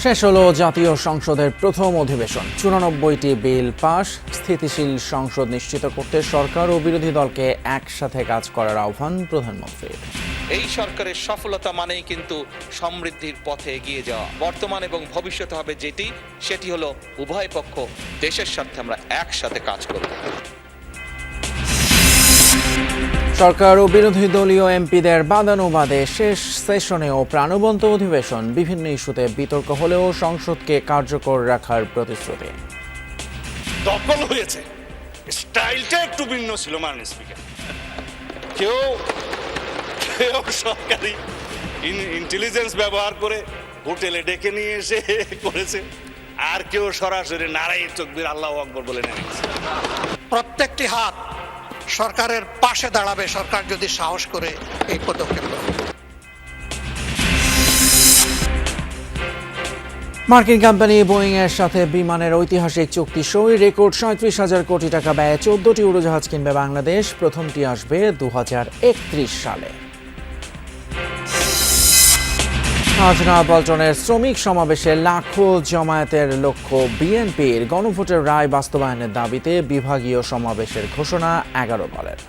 শেষ হলো জাতীয় সংসদের প্রথম অধিবেশন। 94টি বিল পাস। স্থিতিশীল সংসদ নিশ্চিত করতে সরকার ও বিরোধী দলকে একসাথে কাজ করার আহ্বান প্রধানমন্ত্রীর। এই সরকারের সফলতা মানেই কিন্তু সমৃদ্ধির পথে এগিয়ে যাওয়া। বর্তমান এবং ভবিষ্যতে হবে সেটি হলো উভয় পক্ষ দেশের স্বার্থে আমরা একসাথে কাজ করব। সরকার ও বিরোধী দলীয় এমপিদের বাদানুবাদে শেষ সেশনেও প্রাণবন্ত অধিবেশন। বিভিন্ন ইস্যুতে বিতর্ক হলেও সংসদকে কার্যকর রাখার প্রতিশ্রুতি। দখল হয়েছে, স্টাইলটা একটু ভিন্ন ছিল মাননীয় স্পিকার। কেউ সরকারি ইন্টেলিজেন্স ব্যবহার করে হোটেলে ডেকে নিয়ে এসে করেছে, আর কেউ সরাসরি নারাই তকবীর আল্লাহু আকবার বলে নেমেছে। প্রত্যেকটি হাত সরকারের পাশে দাঁড়াবে সরকার যদি সাহস করে এই পদক্ষেপ নেয়। মার্কিন কোম্পানি বোয়িং এর সাথে বিমানের ঐতিহাসিক চুক্তি সই। রেকর্ড 37,000 কোটি টাকা ব্যয়ে 14টি উড়োজাহাজ কিনবে বাংলাদেশ। প্রথমটি আসবে 2031 সালে। হাজরা পল্টনের শ্রমিক সমাবেশে লাখো জমায়েতের লক্ষ্য বিএনপির। গণভোটের রায় বাস্তবায়নের দাবিতে বিভাগীয় সমাবেশের ঘোষণা 11 দলের।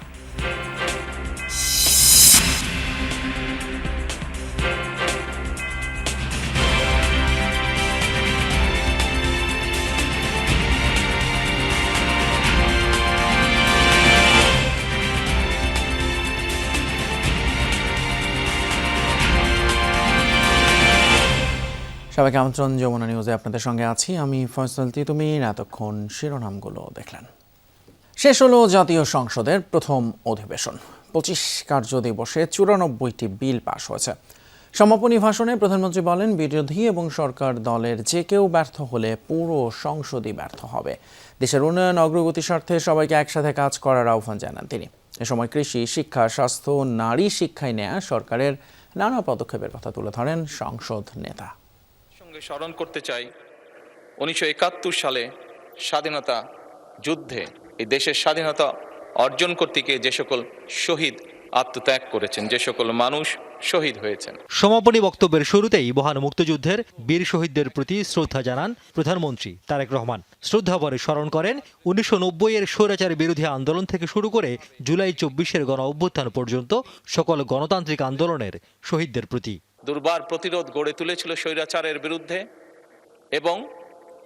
সবাইকে আমন্ত্রণ। যমুনা নিউজে আপনাদের সঙ্গে আছি আমি ফয়সাল তিতুমির। এতক্ষণ শিরোনামগুলো দেখলেন। শেষ হলো জাতীয় সংসদের প্রথম অধিবেশন। 25 কার্য দিবসে 94টি বিল পাশ হয়েছে। সমাপনী ভাষণে প্রধানমন্ত্রী বলেন, বিরোধী এবং সরকার দলের যে কেউ ব্যর্থ হলে পুরো সংসদই ব্যর্থ হবে। দেশের উন্নয়ন অগ্রগতির স্বার্থে সবাইকে একসাথে কাজ করার আহ্বান জানান তিনি। এ সময় কৃষি, শিক্ষা, স্বাস্থ্য, নারী শিক্ষায় নেয়া সরকারের নানা পদক্ষেপের কথা তুলে ধরেন সংসদ নেতা। স্মরণ করতে চাই 1971 সালে স্বাধীনতা যুদ্ধে এই দেশের স্বাধীনতা অর্জন করতে গিয়ে যে সকল শহীদ আত্মত্যাগ করেছেন, যে সকল মানুষ শহীদ হয়েছেন। সমাপনী বক্তব্যের শুরুতেই মহান মুক্তিযুদ্ধের বীর শহীদদের প্রতি শ্রদ্ধা জানান প্রধানমন্ত্রী তারেক রহমান। শ্রদ্ধাভরে স্মরণ করেন 1990-এর স্বৈরাচার বিরোধী আন্দোলন থেকে শুরু করে জুলাই 24-এর গণ অভ্যুত্থান পর্যন্ত সকল গণতান্ত্রিক আন্দোলনের শহীদদের প্রতি। দুর্বার প্রতিরোধ গড়ে তুলেছিল স্বৈরাচারের বিরুদ্ধে এবং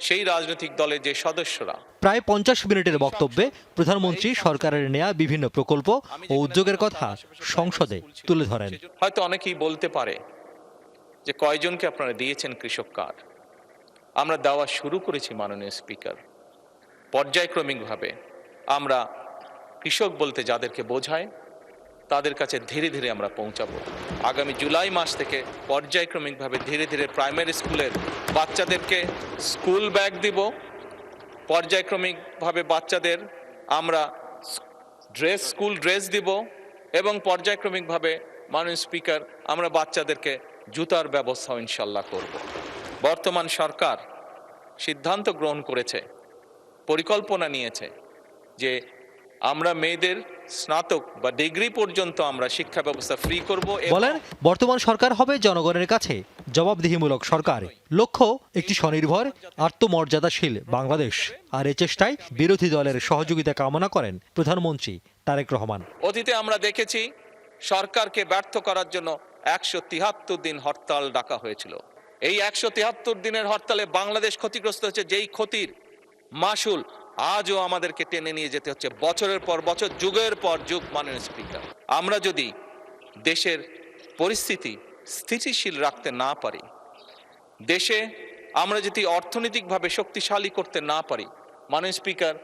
সেই রাজনৈতিক দলের যে সদস্যরা। প্রায় 50 মিনিটের বক্তব্যে প্রধানমন্ত্রী সরকারের নেয়া বিভিন্ন প্রকল্প ও উদ্যোগের কথা সংসদে তুলে ধরেন। হয়তো অনেকেই বলতে পারে যে কয়জনকে আপনারা দিয়েছেন কৃষক কার্ড। আমরা দেওয়া শুরু করেছি মাননীয় স্পিকার। পর্যায়ক্রমিকভাবে আমরা কৃষক বলতে যাদেরকে বোঝায় তাদের কাছে ধীরে ধীরে আমরা পৌঁছাবো। আগামী জুলাই মাস থেকে পর্যায়ক্রমিকভাবে ধীরে ধীরে প্রাইমারি স্কুলের বাচ্চাদেরকে স্কুল ব্যাগ দিব। পর্যায়ক্রমিকভাবে বাচ্চাদের আমরা স্কুল ড্রেস দিব এবং পর্যায়ক্রমিকভাবে মাননীয় স্পিকার আমরা বাচ্চাদেরকে জুতার ব্যবস্থা ইনশাল্লাহ করব। বর্তমান সরকার সিদ্ধান্ত গ্রহণ করেছে, পরিকল্পনা নিয়েছে যে আমরা মেয়েদের স্নাতক বা ডিগ্রি পর্যন্ত আমরা শিক্ষা ব্যবস্থা ফ্রি করব। বলেন, বর্তমান সরকার হবে জনগণের কাছে জবাবদিহিমূলক সরকার। লক্ষ্য একটি স্বনির্ভর, আত্মমর্যাদাশীল বাংলাদেশ। আর এ চেষ্টায় বিরোধী দলের সহযোগিতা কামনা করেন প্রধানমন্ত্রী তারেক রহমান। অতীতে আমরা দেখেছি সরকারকে ব্যর্থ করার জন্য 173 দিন হরতাল ডাকা হয়েছিল। এই 173 দিনের হরতালে বাংলাদেশ ক্ষতিগ্রস্ত হচ্ছে, যেই ক্ষতির মাসুল আজও আমাদেরকে টেনে নিয়ে যেতে হচ্ছে বছরের পর বছর, যুগের পর যুগ। মাননীয় স্পিকার, আমরা যদি দেশের পরিস্থিতি স্থিতিশীল রাখতে না পারি, দেশে আমরা যদি অর্থনৈতিকভাবে শক্তিশালী করতে না পারি, মাননীয় স্পিকার,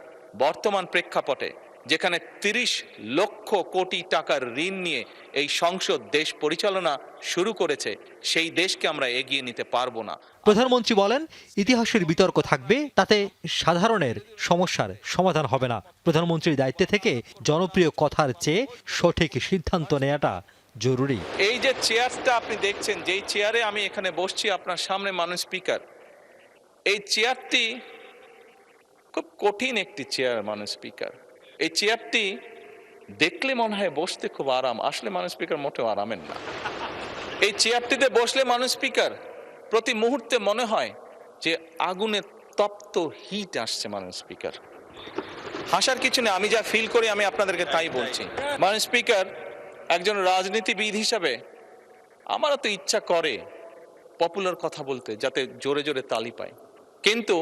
বর্তমান প্রেক্ষাপটে যেখানে 30 লক্ষ কোটি টাকার ঋণ নিয়ে এই সংসদ দেশ পরিচালনা শুরু করেছে, সেই দেশকে আমরা এগিয়ে নিতে পারবো না। প্রধানমন্ত্রী বলেন, ইতিহাসের বিতর্ক থাকবে, তাতে সাধারণের সমস্যার সমাধান হবে না। প্রধানমন্ত্রীর দায়িত্বে থেকে জনপ্রিয় কথার চেয়ে সঠিক সিদ্ধান্ত নেওয়াটা জরুরি। এই যে চেয়ারটা আপনি দেখছেন, যেই চেয়ারে আমি এখানে বসছি আপনার সামনে মাননীয় স্পিকার, এই চেয়ারটি খুব কঠিন একটি চেয়ার মাননীয় স্পিকার। এই চেয়ারটি দেখলে মনে হয় বসতে খুব আরাম, আসলে মাননীয় স্পিকার মোটেও আরামের না। এই চেয়ারটিতে বসলে মাননীয় স্পিকার প্রতি মুহূর্তে মনে হয় যে আগুনে তপ্ত হিট আসছে। মাননীয় স্পিকার, হাসার কিছু নেই, আমি যা ফিল করি আমি আপনাদেরকে তাই বলছি। মাননীয় স্পিকার, একজন রাজনীতিবিদ হিসাবে আমারও তো ইচ্ছা করে পপুলার কথা বলতে, যাতে জোরে জোরে তালি পায়, কিন্তু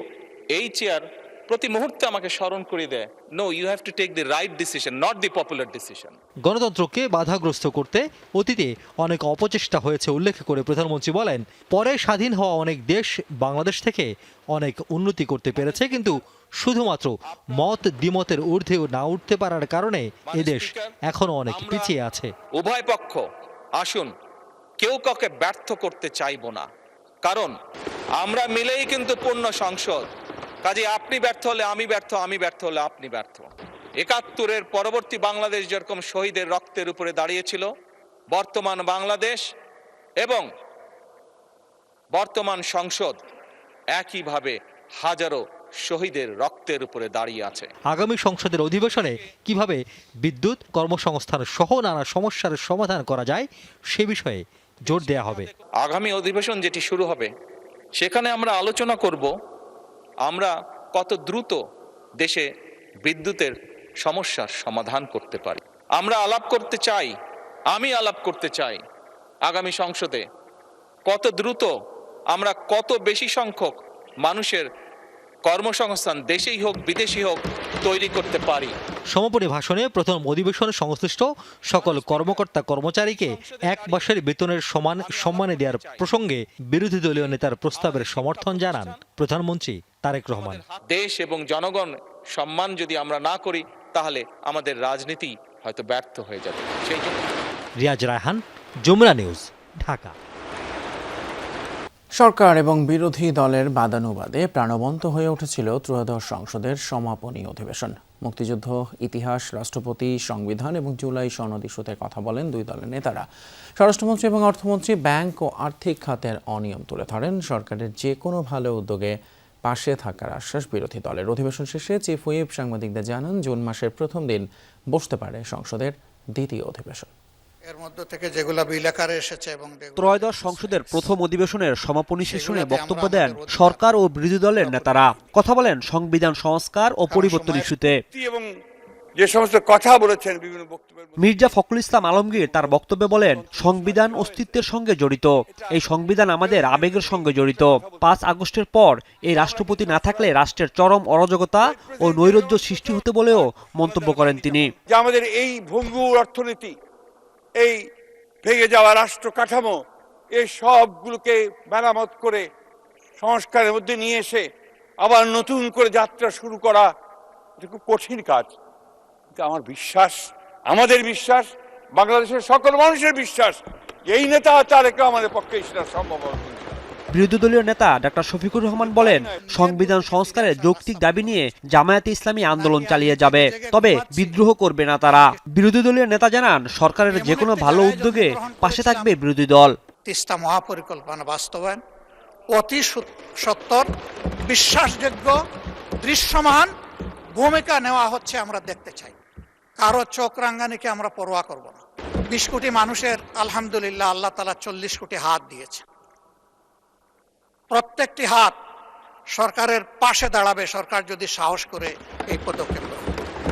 এই চেয়ার প্রতি মুহূর্তে আমাকে স্মরণ করে দেয়, no, you have to take the right decision, not the popular decision. গণতন্ত্রকে বাধাগ্রস্ত করতে অতীতে অনেক অপচেষ্টা হয়েছে উল্লেখ করে প্রধানমন্ত্রী বলেন, পরে স্বাধীন হওয়া অনেক দেশ বাংলাদেশ থেকে অনেক উন্নতি করতে পেরেছে, কিন্তু শুধুমাত্র মত দ্বিমতের ঊর্ধ্বে না উঠতে পারার কারণে এদেশ এখনো অনেক পিছিয়ে আছে। উভয় পক্ষ আসুন, কেউ কাউকে ব্যর্থ করতে চাইবো না, কারণ আমরা মিলেই কিন্তু পূর্ণ সংসদ। কাজে আপনি ব্যর্থ হলে আমি ব্যর্থ, আমি ব্যর্থ হলে আপনি ব্যর্থ। ৭১-এর পরবর্তী বাংলাদেশ যেরকম শহীদের রক্তের উপরে দাঁড়িয়েছিল, বর্তমান বাংলাদেশ এবং বর্তমান সংসদ একইভাবে হাজারো শহীদের রক্তের উপরে দাঁড়িয়ে আছে। আগামী সংসদের অধিবেশনে কিভাবে বিদ্যুৎ, কর্মসংস্থান সহ নানা সমস্যার সমাধান করা যায় সে বিষয়ে জোর দেয়া হবে। আগামী অধিবেশন যেটি শুরু হবে, সেখানে আমরা আলোচনা করব আমরা কত দ্রুত দেশে বিদ্যুতের সমস্যার সমাধান করতে পারি। আমরা আলাপ করতে চাই, আমি আলাপ করতে চাই আগামী সংসদে কত দ্রুত আমরা কত বেশি সংখ্যক মানুষের কর্মসংস্থান, দেশেই হোক বিদেশি হোক, তৈরি করতে পারি। সমাপনী ভাষণে প্রথম অধিবেশনে সংশ্লিষ্ট সকল কর্মকর্তা কর্মচারীকে এক মাসের বেতনের সমান সম্মানে দেওয়ার প্রসঙ্গে বিরোধী দলীয় নেতার প্রস্তাবের সমর্থন জানান প্রধানমন্ত্রী তারেক রহমান। দেশ এবং জনগণ সম্মান যদি আমরা না করি, তাহলে আমাদের রাজনীতি হয়তো ব্যর্থ হয়ে যাবে। সেই জন্য রিয়াজ রায়হান, যমুনা নিউজ, ঢাকা। সরকার এবং বিরোধী দলের বাদানুবাদে প্রাণবন্ত হয়ে উঠেছিল ত্রয়োদশ সংসদের সমাপনী অধিবেশন। মুক্তিযুদ্ধ, ইতিহাস, রাষ্ট্রপতি, সংবিধান এবং জুলাই সনদ ইস্যুতে কথা বলেন দুই দলের নেতারা। স্বরাষ্ট্রমন্ত্রী এবং অর্থমন্ত্রী ব্যাংক ও আর্থিক খাতের অনিয়ম তুলে ধরেন। সরকারের যে কোনো ভালো উদ্যোগে পাশে থাকার আশ্বাস বিরোধী দলের। অধিবেশন শেষে চিফ হুইপ সাংবাদিকদের জানান, জুন মাসের প্রথম দিন বসতে পারে সংসদের দ্বিতীয় অধিবেশন। এর মধ্যে থেকে যেগুলো বিল আকারে এসেছে এবং ত্রয়োদশ সংসদের প্রথম অধিবেশনের সমাপনী সেশনে বক্তব্য দেন সরকার ও বিরোধী দলের নেতারা। কথা বলেন সংবিধান সংস্কার ও পরিবর্তন ইস্যুতে। এবং যে সমস্ত কথা বলেছেন বিভিন্ন বক্তব্যের মির্জা ফখরুল ইসলাম আলমগীর তার বক্তব্যে বলেন, সংবিধান অস্তিত্বের সঙ্গে জড়িত, এই সংবিধান আমাদের আবেগের সঙ্গে জড়িত। ৫ আগস্টের পর এই রাষ্ট্রপতি না থাকলে রাষ্ট্রের চরম অরাজকতা ও নৈরাজ্য সৃষ্টি হতে বলেও মন্তব্য করেন তিনি। যে আমাদের এই ভঙ্গুর অর্থনীতি, এই ভেঙে যাওয়া রাষ্ট্র কাঠামো, এই সবগুলোকে মেরামত করে সংস্কারের মধ্যে নিয়ে এসে আবার নতুন করে যাত্রা শুরু করা, এটা খুব কঠিন কাজ। কিন্তু আমার বিশ্বাস, আমাদের বিশ্বাস, বাংলাদেশের সকল মানুষের বিশ্বাস, এই নেতা তারেক রহমানের পক্ষে সেটা সম্ভব হবে। বিরোধী দলীয় নেতা ডাক্তার শফিকুর রহমান বলেন, সংবিধান সংস্কারের যৌক্তিক দাবি নিয়ে জামায়াতে ইসলামী আন্দোলন চালিয়ে যাবে, তবে বিদ্রোহ করবে না তারা। বিরোধী দলীয় নেতা জানান, সরকারের যে কোনো ভালো উদ্যোগে পাশে থাকবে বিরোধী দল। তিস্তা মহাপরিকল্পনা বাস্তবায়ন অতি সত্বর, বিশ্বাসযোগ্য, দৃশ্যমান ভূমিকা নেওয়া হচ্ছে, আমরা দেখতে চাই। কারো চোখ রাঙ্গানিকে আমরা পরোয়া করব না। ২০ কোটি মানুষের আলহামদুলিল্লাহ আল্লাহ তাআলা ৪০ কোটি হাত দিয়েছে। প্রত্যেকটি হাত সরকারের পাশে দাঁড়াবে, সরকার যদি সাহস করে এই পদক্ষেপ নেয়।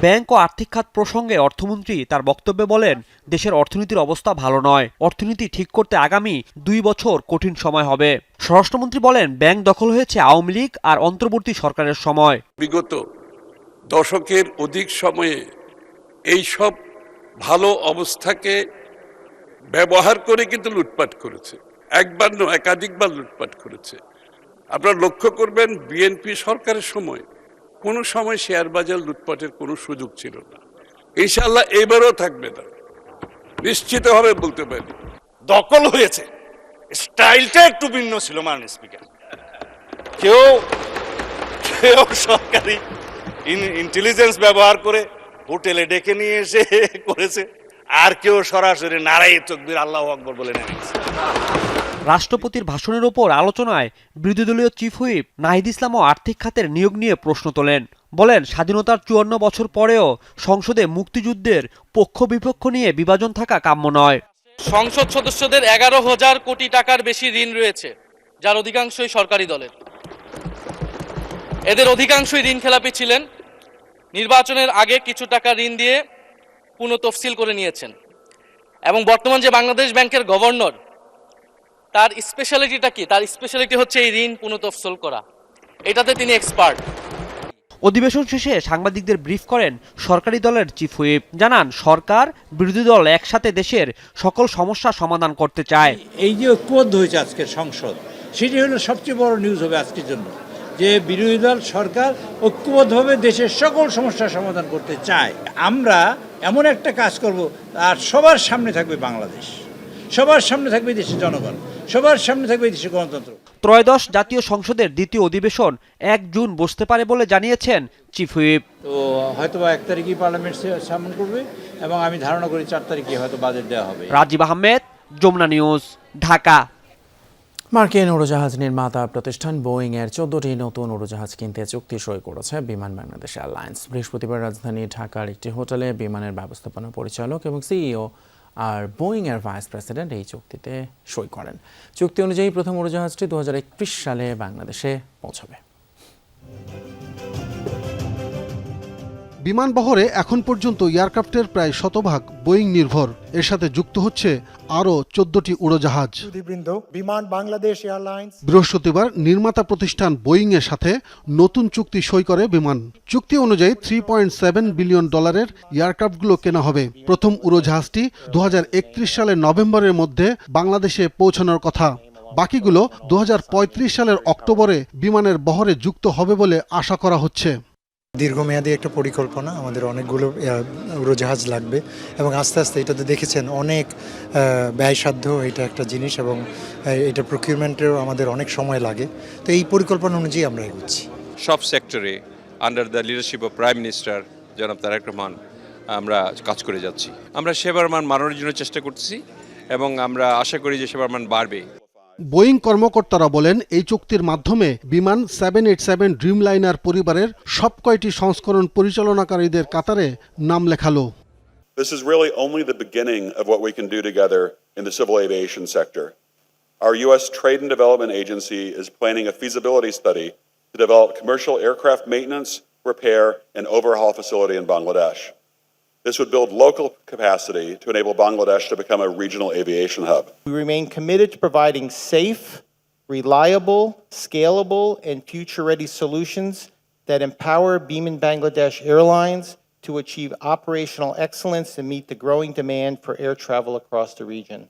ব্যাংক ও আর্থিক খাত প্রসঙ্গে অর্থমন্ত্রী তার বক্তব্যে বলেন, দেশের অর্থনীতির অবস্থা ভালো নয়, অর্থনীতি ঠিক করতে আগামী ২ বছর কঠিন সময় হবে। স্বরাষ্ট্রমন্ত্রী বলেন, ব্যাংক দখল হয়েছে আওয়ামী লীগ আর অন্তর্বর্তী সরকারের সময়। বিগত দশকের অধিক সময়ে এই সব ভালো অবস্থাকে ব্যবহার করে কিন্তু লুটপাট করেছে, একবার নয় একাধিকবার লুটপাট করেছে। আপনারা লক্ষ্য করবেন, বিএনপি সরকারের সময় কোনো সময় শেয়ার বাজার লুটপাটের কোনো সুযোগ ছিল না। ইনশাআল্লাহ এবারও থাকবে না, নিশ্চিতভাবে বলতে পারি। দখল হয়েছে, স্টাইলটা একটু ভিন্ন ছিল মাননীয় স্পিকার। কেউ সরকারি ইন্টেলিজেন্স ব্যবহার করে হোটেলে ডেকে নিয়ে এসে করেছে, আর কেউ সরাসরি নারাই তাকবীর আল্লাহু আকবার বলে নেমেছে। রাষ্ট্রপতির ভাষণের ওপর আলোচনায় বিরোধী দলীয় চিফ হুইপ নাহিদ ইসলামও আর্থিক খাতের নিয়োগ নিয়ে প্রশ্ন তোলেন। বলেন, স্বাধীনতার ৫৪ বছর পরেও সংসদে মুক্তিযুদ্ধের পক্ষ বিপক্ষ নিয়ে বিভাজন থাকা কাম্য নয়। সংসদ সদস্যদের ১১,০০০ কোটি টাকার বেশি ঋণ রয়েছে। যার অধিকাংশই সরকারি দলের। এদের অধিকাংশই ঋণ খেলাপি ছিলেন, নির্বাচনের আগে কিছু টাকা ঋণ দিয়ে পুনঃতফসিল করে নিয়েছেন, এবং বর্তমান যে বাংলাদেশ ব্যাংকের গভর্নর, তার স্পেশালিটিটা কি? তার স্পেশালিটি হচ্ছে এই ঋণ পুনঃতফসিল করা, এটাতে তিনি এক্সপার্ট। অধিবেশন শেষে সাংবাদিকদের ব্রিফ করেন সরকারি দলের চিফ হুইপ। জানান সরকার বিরোধী দল একসাথে দেশের সকল সমস্যা সমাধান করতে চায়। এই যে ঐক্যবদ্ধ হয়েছে আজকের সংসদ, সেটি হলো সবচেয়ে বড় নিউজ হবে আজকের জন্য, যে বিরোধী দল সরকার ঐক্যবদ্ধভাবে দেশের সকল সমস্যার সমাধান করতে চায়। আমরা এমন একটা কাজ করব, আর সবার সামনে থাকবে বাংলাদেশ, সবার সামনে থাকবে দেশের জনগণ, সবার সামনে থাকবে দেশের গণতন্ত্র। ত্রয়োদশ জাতীয় সংসদের দ্বিতীয় অধিবেশন ১ জুন বসতে পারে বলে জানিয়েছেন চিফ হুইপ। তো হয়তো 1 তারিখেই পার্লামেন্ট সামন করবে, এবং আমি ধারণা করি 4 তারিখে হয়তো বাজেট দেওয়া হবে। রাজীব আহমেদ, যমুনা নিউজ, ঢাকা। মার্কিন উড়োজাহাজ নির্মাতা প্রতিষ্ঠান বোয়িং এর 14টি নতুন উড়োজাহাজ কিনতে চুক্তি সই করেছে বিমান বাংলাদেশ এয়ারলাইন্স। বৃহস্পতিবার রাজধানী ঢাকার একটি হোটেলে বিমানের ব্যবস্থাপনা পরিচালক এবং সিইও আর বোয়িং এর ভাইস প্রেসিডেন্ট এই চুক্তিতে সই করেন। চুক্তি অনুযায়ী প্রথম উড়োজাহাজটি 2031 সালে বাংলাদেশে পৌঁছাবে। বিমান বহরে এখন পর্যন্ত এয়ারক্রাফটের প্রায় শতভাগ বোয়িং নির্ভর। এর সাথে যুক্ত হচ্ছে আরও 14টি উড়োজাহাজ। বিমান বাংলাদেশ এয়ারলাইন্স বৃহস্পতিবার নির্মাতা প্রতিষ্ঠান বোয়িং এর সাথে নতুন চুক্তি সই করে বিমান। চুক্তি অনুযায়ী $3.7 বিলিয়ন এয়ারক্রাফটগুলো কেনা হবে। প্রথম উড়োজাহাজটি 2031 সালের নভেম্বরের মধ্যে বাংলাদেশে পৌঁছানোর কথা। বাকিগুলো 2035 সালের অক্টোবরে বিমানের বহরে যুক্ত হবে বলে আশা করা হচ্ছে। দীর্ঘমেয়াদী একটা পরিকল্পনা, আমাদের অনেকগুলো উড়োজাহাজ লাগবে, এবং আস্তে আস্তে এটাতে দেখেছেন অনেক ব্যয়সাধ্য এটা একটা জিনিস, এবং এটা প্রকিউরমেন্টেও আমাদের অনেক সময় লাগে। তো এই পরিকল্পনা অনুযায়ী আমরা এগোচ্ছি। সব সেক্টরে under the leadership of prime minister জনাব তারেক রহমান আমরা কাজ করে যাচ্ছি। আমরা সেবার মান বাড়ানোর জন্য চেষ্টা করতেছি, এবং আমরা আশা করি যে সেবার মান বাড়বে। বোয়িং কর্মকর্তারা বলেন, এই চুক্তির মাধ্যমে বিমান 787 ড্রিমলাইনার পরিবারের সব কয়টি সংস্করণ পরিচালনাকারীদের কাতারে নাম লেখালো। This is really only the beginning of what we can do together in the civil aviation sector. Our U.S. Trade and Development Agency is planning a feasibility study to develop commercial aircraft maintenance, repair, and overhaul facility in Bangladesh. This would build local capacity to enable Bangladesh to become a regional aviation hub. We remain committed to providing safe, reliable, scalable, and future-ready solutions that empower Biman Bangladesh Airlines to achieve operational excellence and meet the growing demand for air travel across the region.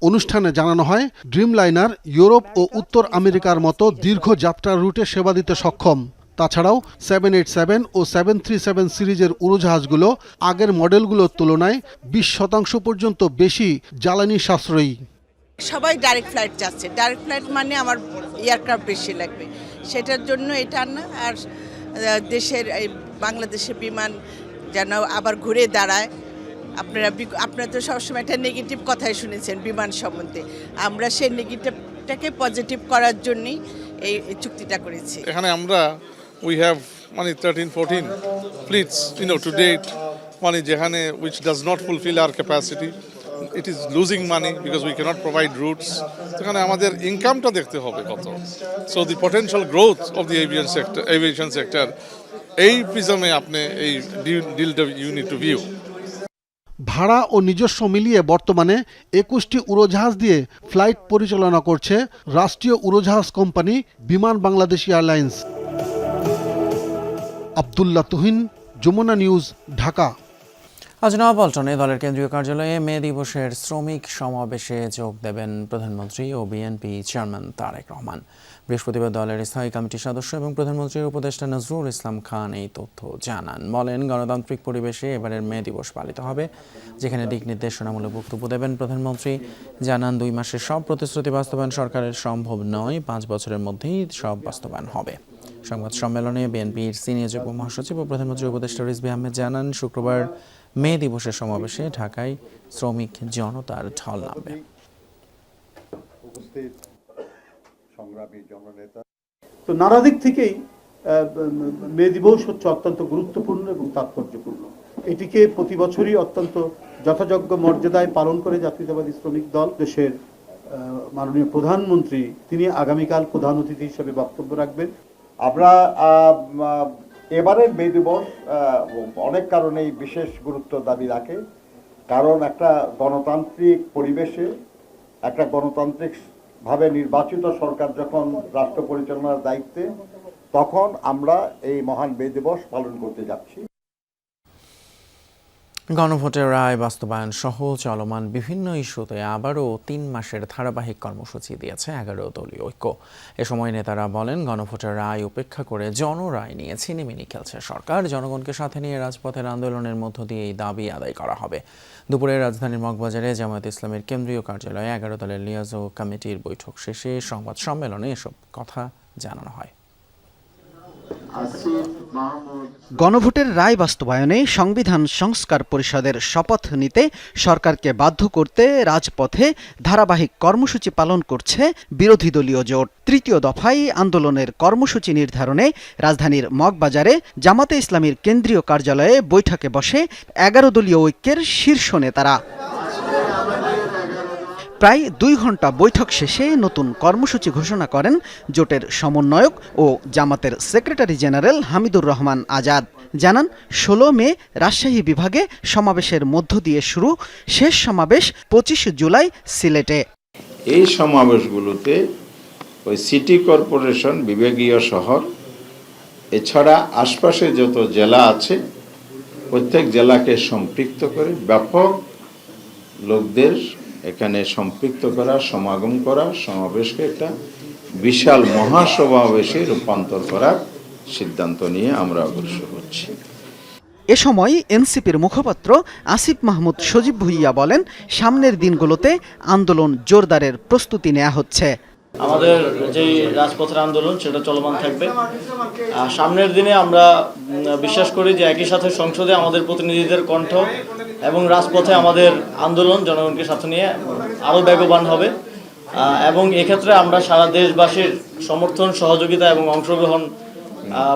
অনুষ্ঠানে জানানো হয়, Dreamliner Europe ও উত্তর আমেরিকার মতো দীর্ঘ যাত্রার রুটে সেবা দিতে সক্ষম। তাছাড়াও 787 ও 737 সিরিজের উড়োজাহাজগুলো আগের মডেলগুলোর তুলনায় 20% পর্যন্ত বেশি জ্বালানি সাশ্রয়ী। সবাই ডাইরেক্ট ফ্লাইট যাচ্ছে, ডাইরেক্ট ফ্লাইট মানে আমার এয়ারক্রাফট বেশি লাগবে, সেটার জন্য এটা না। আর দেশের বাংলাদেশের বিমান যেন আবার ঘুরে দাঁড়ায়। আপনারা তো সবসময় একটা নেগেটিভ কথাই শুনেছেন বিমান সম্বন্ধে, আমরা সেই নেগেটিভটাকে পজিটিভ করার জন্যই এই চুক্তিটা করেছি। এখানে আমরা we have 13-14 fleets to date, যেখানে which does not fulfill our capacity. It is losing money because we cannot provide routes. সেখানে আমাদের ইনকামটা দেখতে হবে কত। So the potential growth of the aviation sector, এই প্রিজমে আপনি এই ডিলটা you need to view. ভাড়া ও নিজস্ব মিলিয়ে বর্তমানে 21টি উড়োজাহাজ দিয়ে ফ্লাইট পরিচালনা করছে রাষ্ট্রীয় উড়োজাহাজ কোম্পানি বিমান বাংলাদেশ এয়ারলাইন্স। আব্দুল্লাহ তুহিন, যমুনা নিউজ, ঢাকা। আজ নয়াপল্টনে দলের কেন্দ্রীয় কার্যালয়ে মে দিবসের শ্রমিক সমাবেশে যোগ দেবেন প্রধানমন্ত্রী ও বিএনপি চেয়ারম্যান তারেক রহমান। বৃহস্পতিবার দলের স্থায়ী কমিটির সদস্য এবং প্রধানমন্ত্রীর উপদেষ্টা নজরুল ইসলাম খান এই তথ্য জানান। বলেন, গণতান্ত্রিক পরিবেশে এবারের মে দিবস পালিত হবে, যেখানে দিক নির্দেশনামূলক বক্তব্য দেবেন প্রধানমন্ত্রী। জানান, 2 মাসের সব প্রতিশ্রুতি বাস্তবায়ন সরকারের সম্ভব নয়, 5 বছরের মধ্যেই সব বাস্তবায়ন হবে। সংবাদ সম্মেলনে বিএনপির সিনিয়র যুগ্ম মহাসচিব ও প্রধানমন্ত্রীর উপদেষ্টা রিজভী আহমেদ জানান, শুক্রবার মে দিবসের সমাবেশে ঢাকায় শ্রমিক জনতার ঢল নামবে। তো নানা দিক থেকেই মে দিবস হচ্ছে অত্যন্ত গুরুত্বপূর্ণ এবং তাৎপর্যপূর্ণ। এটিকে প্রতি বছরই অত্যন্ত যথাযোগ্য মর্যাদায় পালন করে জাতীয়তাবাদী শ্রমিক দল। দেশের মাননীয় প্রধানমন্ত্রী তিনি আগামীকাল প্রধান অতিথি হিসেবে বক্তব্য রাখবেন। আমরা এবারের মে দিবস অনেক কারণেই বিশেষ গুরুত্ব দাবি রাখে, কারণ একটা গণতান্ত্রিক পরিবেশে একটা গণতান্ত্রিকভাবে নির্বাচিত সরকার যখন রাষ্ট্র পরিচালনার দায়িত্বে, তখন আমরা এই মহান মে দিবস পালন করতে যাচ্ছি। গণভোটের রায় বাস্তবায়ন সহ চলমান বিভিন্ন ইস্যুতে আবারও 3 মাসের ধারাবাহিক কর্মসূচি দিয়েছে 11 দলীয় ঐক্য। এ সময় নেতারা বলেন, গণভোটের রায় উপেক্ষা করে জনরায় নিয়ে ছিনিমিনি খেলছে সরকার। জনগণকে সাথে নিয়ে রাজপথের আন্দোলনের মধ্য দিয়ে এই দাবি আদায় করা হবে। দুপুরে রাজধানীর মগবাজারে জামায়াত ইসলামের কেন্দ্রীয় কার্যালয়ে 11 দলের লিয়াজো কমিটির বৈঠক শেষে সংবাদ সম্মেলনে এসব কথা জানানো হয়। গণভোটের রায় বাস্তবায়নে সংবিধান সংস্কার পরিষদের শপথ নিতে সরকারকে বাধ্য করতে রাজপথে ধারাবাহিক কর্মসূচি পালন করছে বিরোধী দলীয় জোট। তৃতীয় দফায় আন্দোলনের কর্মসূচি নির্ধারণে রাজধানীর মগবাজারে জামাতে ইসলামীর কেন্দ্রীয় কার্যালয়ে বৈঠকে বসে 11 দলীয় ঐক্যের শীর্ষ নেতারা। প্রায় 2 ঘন্টা বৈঠক শেষে নতুন কর্মসূচি ঘোষণা করেন জোটের সমন্বয়ক ও জামাতের সেক্রেটারি জেনারেল হামিদুর রহমান আজাদ। জানান, 16 মে রাজশাহী বিভাগে সমাবেশের মধ্য দিয়ে শুরু, শেষ সমাবেশ 25 জুলাই সিলেটে। এই সমাবেশগুলোতে ওই সিটি কর্পোরেশন, বিভাগীয় শহর, এছাড়া আশপাশে যত জেলা আছে প্রত্যেক জেলাকে সম্পৃক্ত করে ব্যাপক লোকদের এখানে সম্পৃক্ত করা, সমাগম করা, সমাবেশকে একটা বিশাল মহাসমাবেশে রূপান্তর করার সিদ্ধান্ত নিয়ে আমরা অগ্রসর হচ্ছি। এ সময় এনসিপির মুখপাত্র আসিফ মাহমুদ সজীব ভুইয়া বলেন, সামনের দিনগুলোতে আন্দোলন জোরদারের প্রস্তুতি নেওয়া হচ্ছে। আমাদের যে রাজপথের আন্দোলন সেটা চলমান থাকবে। সামনের দিনে আমরা বিশ্বাস করি যে একই সাথে সংসদে আমাদের প্রতিনিধিদের কণ্ঠ এবং রাজপথে আমাদের আন্দোলন জনগণকে সাথে নিয়ে আরও বেগবান হবে এবং এক্ষেত্রে আমরা সারা দেশবাসীর সমর্থন, সহযোগিতা এবং অংশগ্রহণ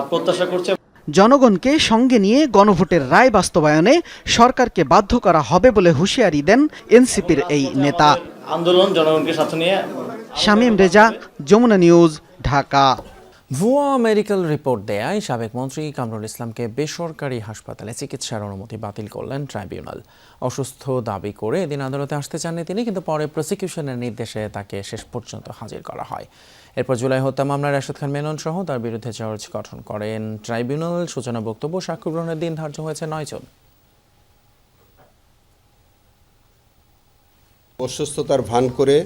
প্রত্যাশা করছি। জনগণকে সঙ্গে নিয়ে গণভোটের রায় বাস্তবায়নে সরকারকে বাধ্য করা হবে বলে হুঁশিয়ারি দেন এনসিপির এই নেতা। আন্দোলন জনগণকে সাথে নিয়ে। শামীম রেজা, যমুনা নিউজ, ঢাকা। ভুয়া মেডিকেল রিপোর্ট দেয়ায় সাবেক মন্ত্রী কামরুল ইসলামকে বেসরকারি হাসপাতালে চিকিৎসার অনুমতি বাতিল করলেন ট্রাইব্যুনাল। অসুস্থ দাবি করে এদিন আদালতে আসতে চাননি তিনি, কিন্তু পরে প্রসিকিউশনের নির্দেশে তাকে শেষ পর্যন্ত হাজির করা হয়। এরপর জুলাই হত্যা মামলায় রাশেদ খান মেনন সহ তার বিরুদ্ধে চার্জ গঠন করেন ট্রাইব্যুনাল। সূচনা বক্তব্য সাক্ষ্য গ্রহণের দিন ধার্য হয়েছে 9 জুন। অসুস্থতার ভান করে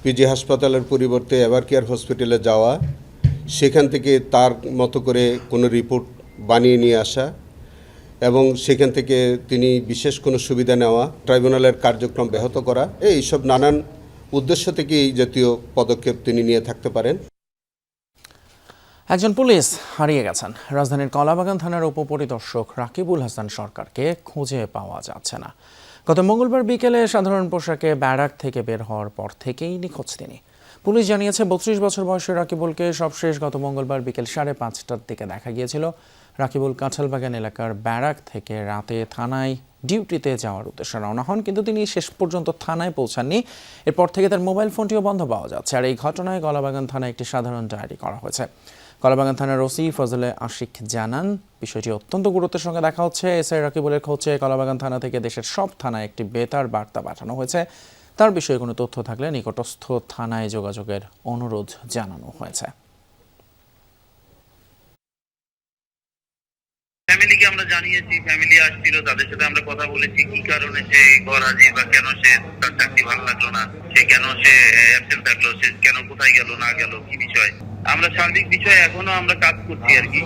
পিজি হাসপাতালের পরিবর্তে এভার কেয়ার হসপিটালে যাওয়া, সেখান থেকে তার মতো করে কোনো রিপোর্ট বানিয়ে নিয়ে আসা এবং সেখান থেকে তিনি বিশেষ কোনো সুবিধা নেওয়া, ট্রাইব্যুনালের কার্যক্রম ব্যাহত করা, এইসব নানান উদ্দেশ্য থেকে এই জাতীয় পদক্ষেপ তিনি নিয়ে থাকতে পারেন। একজন পুলিশ হারিয়ে গেছেন। রাজধানীর কলাবাগান থানার উপপরিদর্শক রাকিবুল হাসান সরকারকে খুঁজে পাওয়া যাচ্ছে না। গত মঙ্গলবার বিকেলে সাধারণ পোশাকে ব্যারাক থেকে বের হওয়ার পর থেকেই নিখোঁজ তিনি। পুলিশ জানিয়েছে, 32 বছর বয়সী রাকিবুলকে সবশেষ গত মঙ্গলবার বিকেল 5:30টার দিকে দেখা গিয়েছিল। রাকিবুল কাঁঠালবাগান এলাকার ব্যারাক থেকে রাতে থানায় ডিউটিতে যাওয়ার উদ্দেশ্যে রওনা হন, কিন্তু তিনি শেষ পর্যন্ত থানায় পৌঁছাননি। এরপর থেকে তার মোবাইল ফোনটিও বন্ধ পাওয়া যাচ্ছে। আর এই ঘটনায় কলাবাগান থানায় একটি সাধারণ ডায়েরি করা হয়েছে। কলাবাগান থানার ওসি ফজলে আশিক জানান, বিষয়টি অত্যন্ত গুরুত্বের সঙ্গে দেখা হচ্ছে। এসআই রাকিবুলের খোঁজে কলাবাগান থানা থেকে দেশের সব থানায় একটি বেতার বার্তা পাঠানো হয়েছে। তার বিষয়ে কোনো তথ্য থাকলে নিকটস্থ থানায় যোগাযোগের অনুরোধ জানানো হয়েছে। ফ্যামিলিকে আমরা জানিয়েছি, ফ্যামিলি আসছিল, তাদের সাথে আমরা কথা বলেছি কি কারণে সে ঘর হাজির বা কেন সে তার চাকরি ভালো লাগলো না, সে কেন সে অ্যাবসেন্ট থাকলো, সে কেন কোথায় গেল না গেল, কি বিষয় আমরা সার্বিক বিষয়ে এখনো আমরা কাজ করছি আর কি।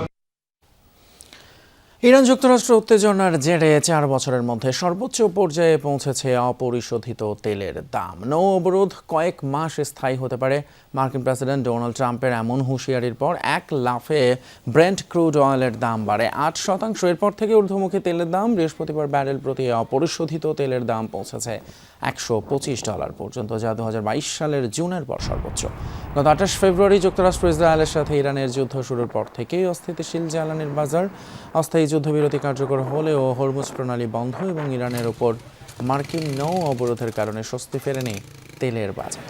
ইরান যুক্তরাষ্ট্র উত্তেজনার জেরে 4 বছরের মধ্যে সর্বোচ্চ পর্যায়ে পৌঁছেছে অপরিশোধিত তেলের দাম। নৌ অবরোধ কয়েক মাস স্থায়ী হতে পারে। মার্কিন প্রেসিডেন্ট ডোনাল্ড ট্রাম্পের এমন হুঁশিয়ারির পর এক লাফে ব্রেন্ট ক্রুড অয়েলের দাম বাড়ে 8%। এরপর থেকে ঊর্ধ্বমুখী তেলের দাম বৃহস্পতিবার ব্যারেল প্রতি অপরিশোধিত তেলের দাম পৌঁছেছে $125 পর্যন্ত, যা 2022 সালের জুনের পর সর্বোচ্চ। গত 28 ফেব্রুয়ারি যুক্তরাষ্ট্র ইসরায়েলের সাথে ইরানের যুদ্ধ শুরুর পর থেকেই অস্থিতিশীল জ্বালানির বাজার। অস্থায়ী যুদ্ধবিরতি কার্যকর হলেও হরমুজ প্রণালী বন্ধ এবং ইরানের ওপর মার্কিন নৌ অবরোধের কারণে স্বস্তি ফেরেনি তেলের বাজার।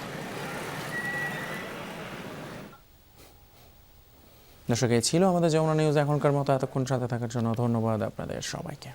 দর্শক, এই ছিল আমাদের যমুনা নিউজ এখনকার মতো। এতক্ষণ সাথে থাকার জন্য ধন্যবাদ আপনাদের সবাইকে।